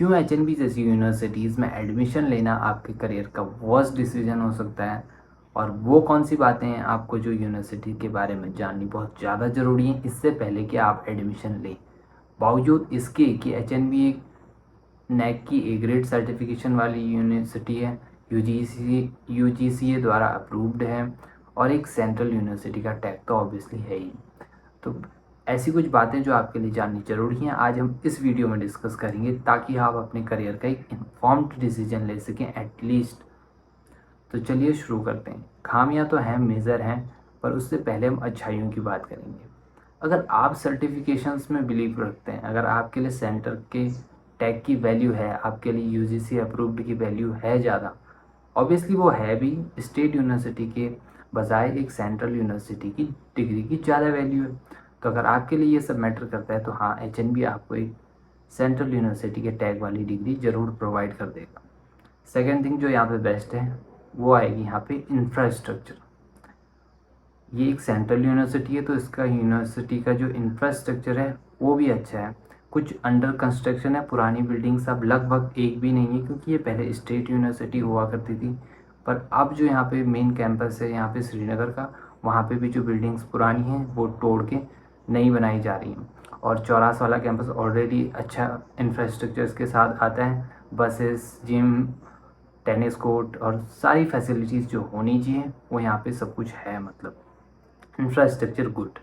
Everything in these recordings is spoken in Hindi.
क्यों एचएनबी जैसी यूनिवर्सिटीज़ में एडमिशन लेना आपके करियर का वर्स्ट डिसीजन हो सकता है, और वो कौन सी बातें हैं आपको जो यूनिवर्सिटी के बारे में जाननी बहुत ज़्यादा ज़रूरी है इससे पहले कि आप एडमिशन लें। बावजूद इसके कि एचएनबी एक नैक की ए ग्रेड सर्टिफिकेशन वाली यूनिवर्सिटी है, यूजीसीए द्वारा अप्रूव्ड है और एक सेंट्रल यूनिवर्सिटी का टैग तो ऑब्वियसली है ही। तो ऐसी कुछ बातें जो आपके लिए जाननी ज़रूरी हैं आज हम इस वीडियो में डिस्कस करेंगे ताकि आप अपने करियर का एक इन्फॉर्म्ड डिसीजन ले सकें एटलीस्ट। तो चलिए शुरू करते हैं। खामियां तो हैं, मेजर हैं, पर उससे पहले हम अच्छाइयों की बात करेंगे। अगर आप सर्टिफिकेशंस में बिलीव रखते हैं, अगर आपके लिए सेंटर के टैग की वैल्यू है, आपके लिए यूजीसी अप्रूव्ड की वैल्यू है ज़्यादा, ऑब्वियसली वो है भी। स्टेट यूनिवर्सिटी के बजाय एक सेंट्रल यूनिवर्सिटी की डिग्री की ज़्यादा वैल्यू है। तो अगर आपके लिए ये सब मैटर करता है तो हाँ, एचएनबी आपको एक सेंट्रल यूनिवर्सिटी के टैग वाली डिग्री ज़रूर प्रोवाइड कर देगा। सेकेंड थिंग जो यहाँ पे बेस्ट है वो आएगी यहाँ पे इंफ्रास्ट्रक्चर। ये एक सेंट्रल यूनिवर्सिटी है तो इसका यूनिवर्सिटी का जो इंफ्रास्ट्रक्चर है वो भी अच्छा है। कुछ अंडर कंस्ट्रक्शन है, पुरानी बिल्डिंग्स अब लगभग एक भी नहीं है क्योंकि ये पहले स्टेट यूनिवर्सिटी हुआ करती थी। पर अब जो यहाँ पे मेन कैंपस है यहाँ पे श्रीनगर का, वहाँ पे भी जो बिल्डिंग्स पुरानी हैं वो तोड़ के नई बनाई जा रही हैं। और चौरास वाला कैंपस ऑलरेडी अच्छा इंफ्रास्ट्रक्चर्स के साथ आता है, बसेस, जिम, टेनिस कोर्ट और सारी फैसिलिटीज़ जो होनी चाहिए वो यहाँ पे सब कुछ है, मतलब इंफ्रास्ट्रक्चर गुड।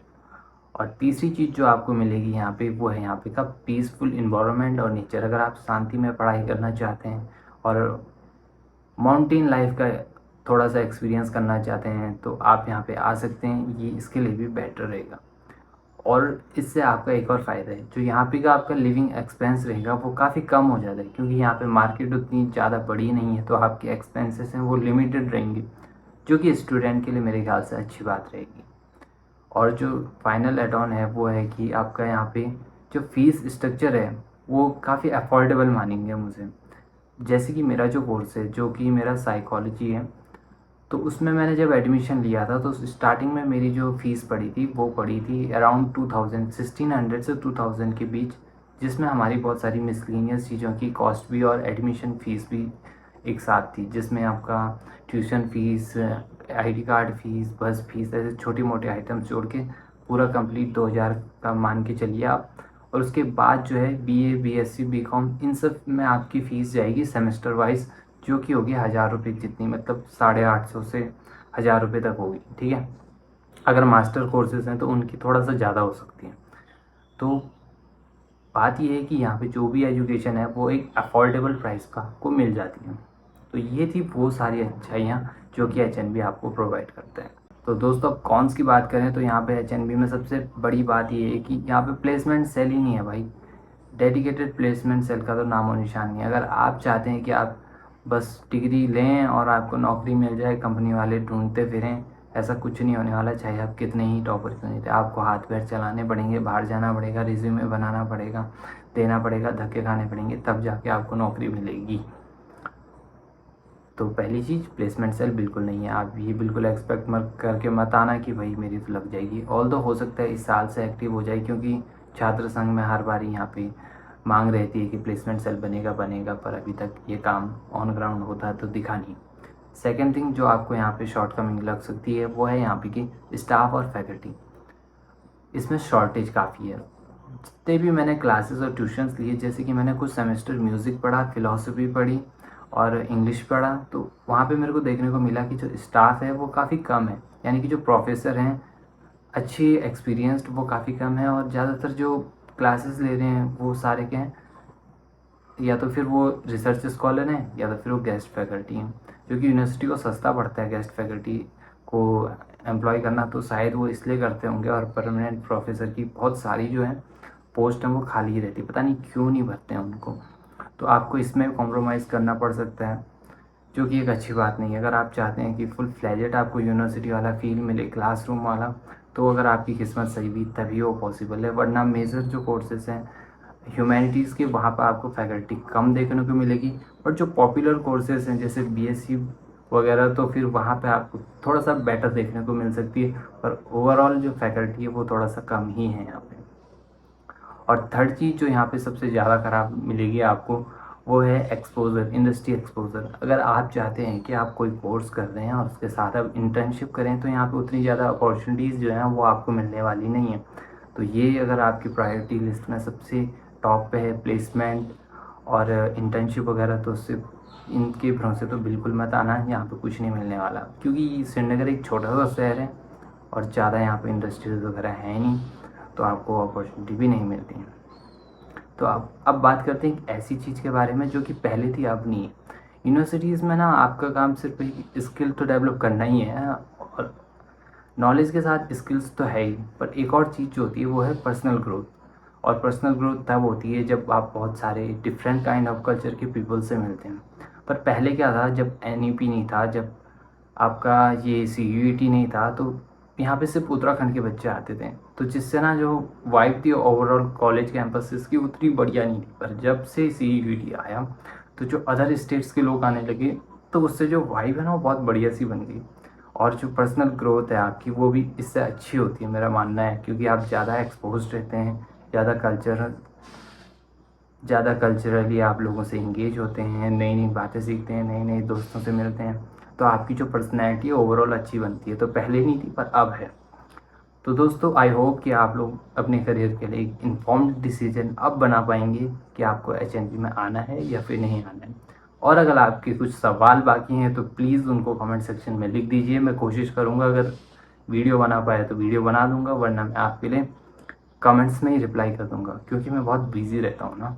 और तीसरी चीज़ जो आपको मिलेगी यहाँ पे वो है यहाँ पे का पीसफुल इन्वायरमेंट और नेचर। अगर आप शांति में पढ़ाई करना चाहते हैं और माउंटेन लाइफ का थोड़ा सा एक्सपीरियंस करना चाहते हैं तो आप यहाँ पे आ सकते हैं, ये इसके लिए भी बेटर रहेगा। और इससे आपका एक और फ़ायदा है, जो यहाँ पे का आपका लिविंग एक्सपेंस रहेगा वो काफ़ी कम हो जाता है क्योंकि यहाँ पे मार्केट उतनी ज़्यादा बड़ी नहीं है, तो आपके एक्सपेंसेस हैं वो लिमिटेड रहेंगे, जो कि स्टूडेंट के लिए मेरे ख्याल से अच्छी बात रहेगी। और जो फाइनल एड ऑन है वो है कि आपका यहाँ पे जो फीस स्ट्रक्चर है वो काफ़ी अफोर्डेबल मानेंगे मुझे। जैसे कि मेरा जो कोर्स है जो कि मेरा साइकोलॉजी है, तो उसमें मैंने जब एडमिशन लिया था तो स्टार्टिंग में मेरी जो फ़ीस पड़ी थी वो पड़ी थी अराउंड 2000, 1600 से 2000 के बीच, जिसमें हमारी बहुत सारी मिसलेनियस चीज़ों की कॉस्ट भी और एडमिशन फ़ीस भी एक साथ थी, जिसमें आपका tuition fees, ID card fees, बस फ़ीस, ऐसे छोटे मोटे आइटम्स जोड़ के पूरा कंप्लीट 2000 का मान के चलिए आप। और उसके बाद जो है बीए, बीएससी, बीकॉम इन सब में आपकी फ़ीस जाएगी सेमेस्टर वाइज, जो कि होगी 1000 रुपये जितनी, मतलब 850 से 1000 रुपये तक होगी, ठीक है। अगर मास्टर कोर्सेज हैं तो उनकी थोड़ा सा ज़्यादा हो सकती है। तो बात ये है कि यहाँ पे जो भी एजुकेशन है वो एक अफोर्डेबल प्राइस का आपको मिल जाती है। तो ये थी वो सारी अच्छाइयाँ जो कि एचएनबी आपको प्रोवाइड करता है। तो दोस्तों अब कॉन्स की बात करें तो यहाँ पे एचएनबी में सबसे बड़ी बात ये है कि यहाँ पे प्लेसमेंट सेल ही नहीं है भाई। डेडिकेटेड प्लेसमेंट सेल का तो नामो निशान नहीं है। अगर आप चाहते हैं कि आप बस डिग्री लें और आपको नौकरी मिल जाए, कंपनी वाले ढूंढते फिरें, ऐसा कुछ नहीं होने वाला। चाहे आप कितने ही टॉपर क्यों नहीं थे, आपको हाथ पैर चलाने पड़ेंगे, बाहर जाना पड़ेगा, रिज्यूमे बनाना पड़ेगा, देना पड़ेगा, धक्के खाने पड़ेंगे, तब जाके आपको नौकरी मिलेगी। तो पहली चीज़, प्लेसमेंट सेल बिल्कुल नहीं है। आप ये बिल्कुल एक्सपेक्ट मत करके मत आना कि भाई मेरी तो लग जाएगी। ऑल हो सकता है इस साल से एक्टिव हो जाए क्योंकि छात्र संघ में हर बार यहाँ पे मांग रहती है कि प्लेसमेंट सेल बनेगा बनेगा, पर अभी तक ये काम ऑन ग्राउंड होता है तो दिखा नहीं। सेकेंड थिंग जो आपको यहाँ पे शॉर्टकमिंग लग सकती है वो है यहाँ पे कि स्टाफ और फैकल्टी, इसमें शॉर्टेज काफ़ी है। जितने भी मैंने क्लासेस और ट्यूशन्स लिए, जैसे कि मैंने कुछ सेमेस्टर म्यूज़िक पढ़ा, फ़िलासफ़ी पढ़ी और इंग्लिश पढ़ा, तो वहाँ पे मेरे को देखने को मिला कि जो स्टाफ है वो काफ़ी कम है, यानी कि जो प्रोफेसर हैं अच्छी एक्सपीरियंस्ड वो काफ़ी कम है। और ज़्यादातर जो क्लासेस ले रहे हैं वो सारे क्या हैं, या तो फिर वो रिसर्च स्कॉलर हैं या तो फिर वो गेस्ट फैकल्टी हैं, जो कि यूनिवर्सिटी को सस्ता पड़ता है गेस्ट फैकल्टी को एम्प्लॉय करना, तो शायद वो इसलिए करते होंगे। और परमानेंट प्रोफेसर की बहुत सारी जो है पोस्ट हैं वो खाली ही रहती, पता नहीं क्यों नहीं भरते हैं उनको। तो आपको इसमें कॉम्प्रोमाइज़ करना पड़ सकता है, जो कि एक अच्छी बात नहीं है। अगर आप चाहते हैं कि फुल फ्लैजेड आपको यूनिवर्सिटी वाला फील मिले, क्लासरूम वाला, तो अगर आपकी किस्मत सही भी तभी वो पॉसिबल है। वरना मेजर जो कोर्सेज हैं ह्यूमैनिटीज़ के, वहाँ पर आपको फैकल्टी कम देखने को मिलेगी। और जो पॉपुलर कोर्सेज हैं जैसे बीएससी वगैरह, तो फिर वहाँ पे आपको थोड़ा सा बेटर देखने को मिल सकती है, पर ओवरऑल जो फैकल्टी है वो थोड़ा सा कम ही है यहाँ पे। और थर्ड चीज़ जो यहाँ पे सबसे ज़्यादा ख़राब मिलेगी आपको वो है एक्सपोज़र, इंडस्ट्री एक्सपोज़र। अगर आप चाहते हैं कि आप कोई कोर्स कर रहे हैं और उसके साथ आप इंटर्नशिप करें, तो यहाँ पे उतनी ज़्यादा अपॉर्चुनिटीज़ जो हैं वो आपको मिलने वाली नहीं है। तो ये अगर आपकी प्रायोरिटी लिस्ट में सबसे टॉप पे है प्लेसमेंट और इंटर्नशिप वगैरह, तो उससे इनके भरोसे तो बिल्कुल मत आना, यहाँ पे कुछ नहीं मिलने वाला। क्योंकि श्रीनगर एक छोटा सा शहर है और ज़्यादा यहाँ पे इंडस्ट्रीज़ वगैरह है नहीं, तो आपको अपॉर्चुनिटी भी नहीं मिलती है। तो अब बात करते हैं एक ऐसी चीज़ के बारे में जो कि पहले थी अब नहीं है। यूनिवर्सिटीज़ में ना आपका काम सिर्फ एक स्किल तो डेवलप करना ही है, और नॉलेज के साथ स्किल्स तो है ही, पर एक और चीज़ जो होती है वो है पर्सनल ग्रोथ। और पर्सनल ग्रोथ तब होती है जब आप बहुत सारे डिफरेंट काइंड ऑफ कल्चर के पीपल से मिलते हैं। पर पहले क्या था, जब NEP नहीं था, जब आपका ये CUET नहीं था, तो यहाँ पे सिर्फ उत्तराखंड के बच्चे आते थे, तो जिससे ना जो वाइब थी ओवरऑल कॉलेज कैंपसेस की उतनी बढ़िया नहीं थी। पर जब से CUET आया, तो जो अदर स्टेट्स के लोग आने लगे, तो उससे जो वाइब है ना वो बहुत बढ़िया सी बन गई। और जो पर्सनल ग्रोथ है आपकी वो भी इससे अच्छी होती है, मेरा मानना है, क्योंकि आप ज़्यादा एक्सपोज रहते हैं, ज़्यादा कल्चरली आप लोगों से इंगेज होते हैं, नई नई बातें सीखते हैं, नए नए दोस्तों से मिलते हैं, तो आपकी जो पर्सनैलिटी है ओवरऑल अच्छी बनती है। तो पहले नहीं थी पर अब है। तो दोस्तों आई होप कि आप लोग अपने करियर के लिए एक इन्फॉर्म्ड डिसीजन अब बना पाएंगे कि आपको HNP में आना है या फिर नहीं आना है। और अगर आपके कुछ सवाल बाकी हैं तो प्लीज़ उनको कमेंट सेक्शन में लिख दीजिए। मैं कोशिश करूँगा अगर वीडियो बना पाया तो वीडियो बना दूँगा, वरना मैं आपके लिए कमेंट्स में ही रिप्लाई कर दूँगा, क्योंकि मैं बहुत बिज़ी रहता हूँ ना।